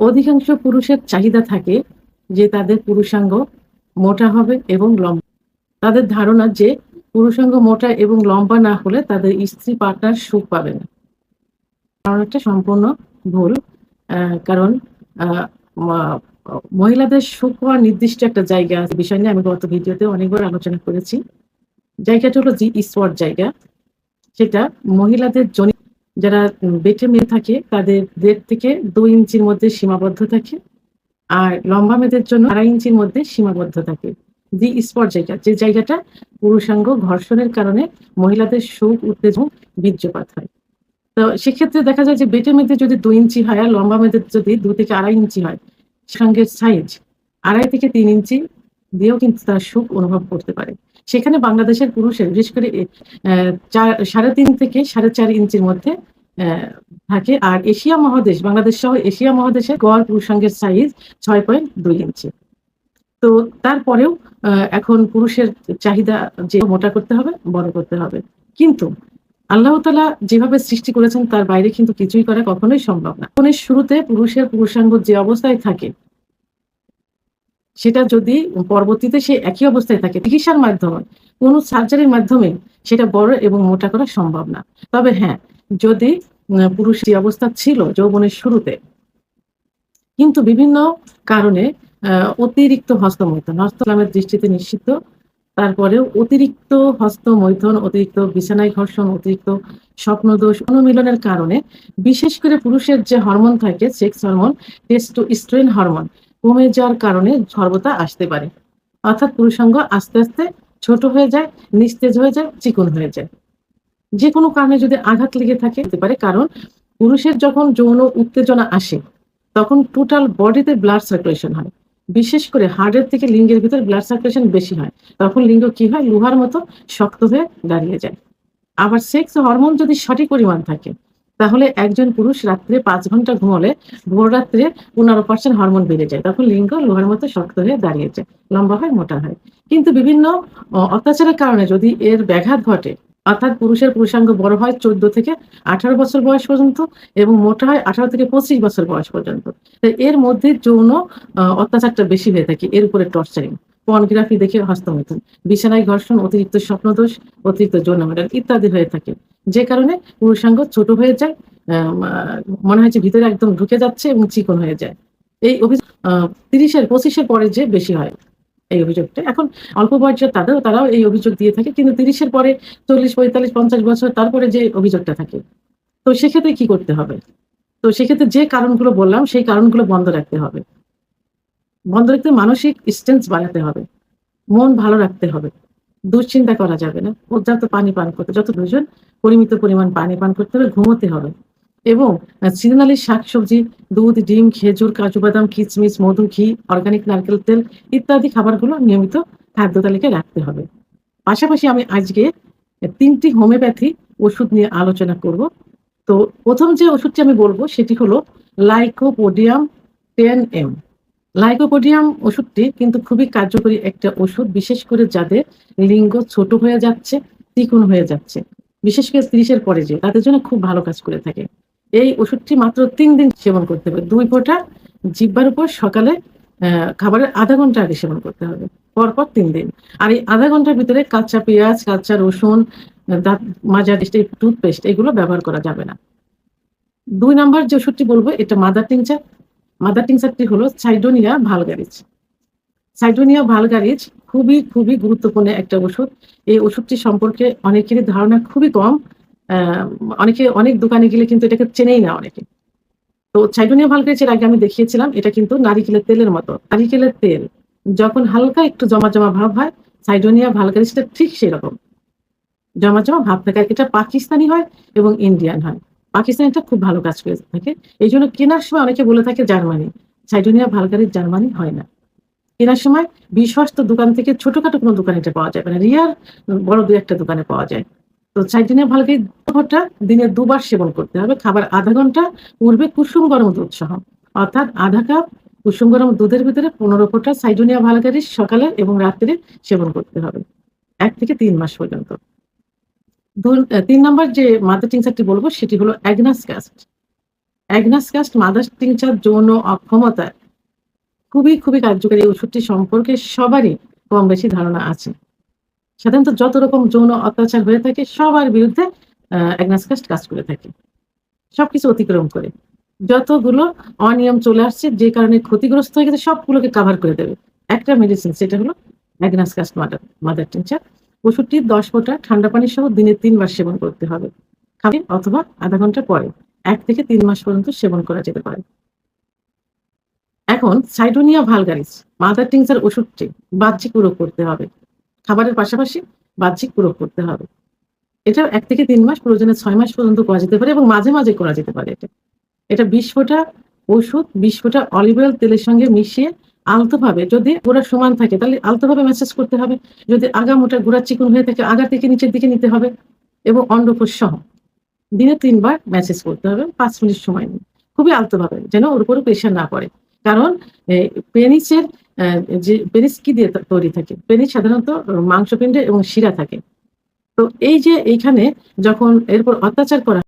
অধিকাংশ পুরুষের চাহিদা থাকে যে তাদের পুরুষাঙ্গ মোটা হবে এবং লম্বা। তাদের ধারণা যে পুরুষাঙ্গ মোটা এবং লম্বা না হলে তাদের স্ত্রী পার্টনার সুখ পাবে না। ধারণাটা সম্পূর্ণ ভুল। কারণ আহ, মা- মহিলাদের সুখ হওয়ার নির্দিষ্ট একটা জায়গা আছে, বিষয় নিয়ে আমি গত ভিডিওতে অনেকবার আলোচনা করেছি। জায়গাটা হলো জি স্পট জায়গা। সেটা মহিলাদের জন্য যারা বেটে মেয়ে থাকে তাদের 1.5 থেকে 2 ইঞ্চির মধ্যে সীমাবদ্ধ থাকে, আর লম্বা মেয়েদের জন্য 2.5 ইঞ্চির মধ্যে সীমাবদ্ধ থাকে। জি স্পট জায়গা, যে জায়গাটা পুরুষাঙ্গ ঘর্ষণের কারণে মহিলাদের সুখ উত্তেজনা বীর্যপাত হয়। তো সেক্ষেত্রে দেখা যায় যে বেটে মেয়েদের যদি 2 ইঞ্চি হয় আর লম্বা মেয়েদের যদি 2 থেকে 2.5 ইঞ্চি হয়, সঙ্গের সাইজ 2.5 থেকে 3 ইঞ্চি দিয়েও কিন্তু তার সুখ অনুভব করতে পারে। সেখানে বাংলাদেশের পুরুষের বিশেষ করে 3.5 থেকে 4.5 ইঞ্চির মধ্যে আহ, থাকে। আর এশিয়া মহাদেশ, বাংলাদেশ সহ এশিয়া মহাদেশের গড় পুরুষাঙ্গের সাইজ 6.2 ইঞ্চি। তো তারপরেও এখন পুরুষের চাহিদা যে মোটা করতে হবে, বড় করতে হবে, কিন্তু আল্লাহ তাআলা যেভাবে সৃষ্টি করেছেন তার বাইরে কিন্তু কিছুই করা কখনোই সম্ভব না। জীবনের শুরুতে পুরুষের পুরুষাঙ্গ যে অবস্থায় থাকে, সেটা যদি পরবর্তীতে সে একই অবস্থায় থাকে, চিকিৎসার মাধ্যমে, কোনো সার্জারির মাধ্যমে সেটা বড় এবং মোটা করা সম্ভব না। তবে হ্যাঁ, যদি পুরুষ যে অবস্থা ছিল যৌবনের শুরুতে, কিন্তু বিভিন্ন কারণে অতিরিক্ত হস্তমৈথুন, ইসলামের দৃষ্টিতে নিষিদ্ধ, তারপরেও অতিরিক্ত হস্তমৈথুন, অতিরিক্ত বিছানায় ঘর্ষণ, অতিরিক্ত স্বপ্নদোষ, অনুমিলনের কারণে বিশেষ করে পুরুষের যে হরমোন থাকে, সেক্স হরমোন, টেস্টোস্টেরন হরমোন কমে যাওয়ার কারণে খর্বতা আসতে পারে। অর্থাৎ পুরুষাঙ্গ আস্তে আস্তে ছোট হয়ে যায়, নিস্তেজ হয়ে যায়, চিকন হয়ে যায়। যে কোনো কারণে যদি আঘাত লেগে থাকে হতে পারে, কারণ পুরুষের যখন যৌন উত্তেজনা আসে তখন টোটাল বডিতে ব্লাড সার্কুলেশন হয়। বিশেষ করে হার্টের থেকে লিঙ্গের ভিতর ব্লাড সার্কুলেশন বেশি হয়। তখন লিঙ্গ কি হয়, লোহার মতো শক্ত হয়ে দাঁড়িয়ে যায়। আবার সেক্স হরমোন যদি সঠিক পরিমাণ থাকে, তাহলে একজন পুরুষ রাত্রে 5 ঘন্টা ঘুমলে ভোর রাত্রে 15% হরমোন বেড়ে যায়, তখন লিঙ্গ লোহার মতো শক্ত হয়ে দাঁড়িয়ে যায়, লম্বা হয়, মোটা হয়। কিন্তু বিভিন্ন অত্যাচারের কারণে যদি এর ব্যাঘাত ঘটে, অর্থাৎ পুরুষের পুরুষাঙ্গ বড় হয় 14 থেকে 18 বছর বয়স পর্যন্ত এবং মোটা হয় 18 থেকে 25 বছর বয়স পর্যন্ত, এর মধ্যে যৌন অত্যাচারটা বেশি হয়ে থাকে। এর উপরে টর্চারিং, পর্নোগ্রাফি দেখে হস্তমৈথুন, বিছানায় ঘর্ষণ, অতিরিক্ত স্বপ্নদোষ, অতিরিক্ত যৌন মিলন ইত্যাদি হয়ে থাকে, যে কারণে পুরুষাঙ্গ ছোট হয়ে যায়, মনে হয় যে ভিতরে একদম ঢুকে যাচ্ছে এবং চিকন হয়ে যায়। এই অভিযোগ 30-25-এর পরে যে বেশি হয় এই অভিযোগটা। এখন অল্প বয়সে তারাও এই অভিযোগ দিয়ে থাকে, কিন্তু 30-এর পরে 40, 45, 50 বছর তারপরে যে অভিযোগটা থাকে, তো সেক্ষেত্রে কি করতে হবে? তো সেক্ষেত্রে যে কারণগুলো বললাম সেই কারণগুলো বন্ধ রাখতে হবে। বন্ধ রাখতে মানসিক স্ট্রেংথ বাড়াতে হবে, মন ভালো রাখতে হবে, দুশ্চিন্তা করা যাবে না, পর্যাপ্ত পানি পান করতে, যত প্রয়োজন পরিমিত পরিমাণ পানি পান করতে হবে, ঘুমোতে হবে এবং সিজনালি শাকসবজি, দুধ, ডিম, খেজুর, কাজু বাদাম, কিচমিচ, মধু, ঘি, অর্গানিক নারকেল তেল ইত্যাদি খাবারগুলো নিয়মিত খাদ্য তালিকায় রাখতে হবে। পাশাপাশি আমি আজকে 3টি হোমিওপ্যাথি ওষুধ নিয়ে আলোচনা করব। তো প্রথম যে ওষুধটি আমি বলবো সেটি হলো লাইকোপোডিয়াম 10M। লাইকোপোডিয়াম ওষুধটি কিন্তু খুবই কার্যকরী একটা ওষুধ, বিশেষ করে যাদের লিঙ্গ ছোট হয়ে যাচ্ছে, চিকন হয়ে যাচ্ছে, বিশেষ করে 30-এর পরে যে তাদের জন্য খুব ভালো কাজ করে থাকে। এই ওষুধটি মাত্র 3 দিন সেবন করতে হবে। 2 ফোঁটা জিহ্বার উপর সকালে খাবারের আধা ঘন্টা আগে সেবন করতে হবে, পরপর 3 দিন। আর এই আধা ঘন্টার ভিতরে কাঁচা পেঁয়াজ, কাঁচা রসুন, দাঁত মাজার টুথপেস্ট এগুলো ব্যবহার করা যাবে না। 2 নাম্বার যে ওষুধটি বলবো এটা মাদার টিংচার। মাদার টিংচারটি হলো সাইডোনিয়া ভালগারিস। সাইডোনিয়া ভালগারিস খুবই খুবই গুরুত্বপূর্ণ একটা ওষুধ। এই ওষুধটি সম্পর্কে অনেকেরই ধারণা খুবই কম। অনেক দোকানে গেলে কিন্তু এটাকে চেনেই না অনেকে। তো সাইডোনিয়া ভালগারিসের আগে আমি দেখিয়েছিলাম, এটা কিন্তু নারিকেলের তেলের মতো। নারিকেলের তেল যখন হালকা একটু জমা জমা ভাব হয়, সাইডোনিয়া ভালগারিসটা ঠিক সেরকম জমা জমা ভাব থাকে। এটা পাকিস্তানি হয় এবং ইন্ডিয়ান হয়। পাকিস্তানিটা খুব ভালো কাজ করে থাকে। এই জন্য কেনার সময় অনেকে বলে থাকে জার্মানি। সাইডোনিয়া ভালগারিস জার্মানি হয় না। কেনার সময় বিশ্বস্ত দোকান থেকে ছোটখাটো কোনো দোকানে এটা পাওয়া যাবে না, রিয়ার বড় 2-1টা দোকানে পাওয়া যায়। তো সাইডোনিয়া ভালগারিস ঘন্টা দিনে 2 বার সেবন করতে হবে। খাবার আধা ঘন্টা পূর্বে কুসুম গরম দুধ সহ, অর্থাৎ আধা কাপ কুসুম গরম দুধের ভিতরে 15 ফোঁটা সাইডোনিয়া ভালগারিস সকালে এবং রাত্রে সেবন করতে হবে 1 থেকে 3 মাস পর্যন্ত। 3 নাম্বার যে মাদার টিংচারটি বলবো সেটি হলো agnus castus. Agnus castus mother tincture যৌন অক্ষমতার খুবই কার্যকরী। এই ওষুধটি সম্পর্কে সবারই কম বেশি ধারণা আছে। সাধারণত যত রকম যৌন অত্যাচার হয়ে থাকে সবার বিরুদ্ধে অ্যাগনাস কাস্ট কাজ করে থাকে। সবকিছু অতিক্রম করে। যতগুলো অনিয়ম চলে আসছে যে কারণে ক্ষতিগ্রস্ত হয়ে গেছে সবগুলোকে কাভার করে দেবে। একটা মেডিসিন সেটা হলো অ্যাগনাস কাস্ট মাদার টিংচার। ওষুধটি ১০ ফোঁটা ঠান্ডা পানি সহ দিনে ৩ বার সেবন করতে হবে। খাবে অথবা আধা ঘন্টা পরে ১ থেকে ৩ মাস পর্যন্ত সেবন করা যেতে পারে। এখন সাইডোনিয়া ভালগারিস মাদার টিংচার ওষুধটি বাহ্যিক প্রয়োগ করতে হবে। খাবারের পাশাপাশি বাহ্যিক প্রয়োগ করতে হবে। এটা ১ থেকে ৩ মাস, প্রয়োজনে ৬ মাস পর্যন্ত করা যেতে পারে এবং মাঝে করা যেতে পারে এটা। এটা ২০ ফোঁটা ওষুধ ২০ ফোঁটা অলিভ অয়েল তেলের সঙ্গে মিশিয়ে আলতোভাবে, যদি গোড়া সমান থাকে তাহলে আলতোভাবে ম্যাসাজ করতে হবে। যদি আগা মোটা গোড়া চিকন হয়ে থাকে আগা থেকে নিচের দিকে নিতে হবে এবং অন্ডকোষ সহ দিনে ৩ বার ম্যাসাজ করতে হবে ৫ মিনিট সময় নিয়ে। খুবই আলতোভাবে যেন ওর উপরে প্রেশার না পড়ে। কারণ পেনিসের যে পেনিস কি দিয়ে তৈরি থাকে? পেনিস সাধারণত মাংসপিণ্ড এবং শিরা থাকে। তো এই যে এইখানে যখন এরপর অত্যাচার করা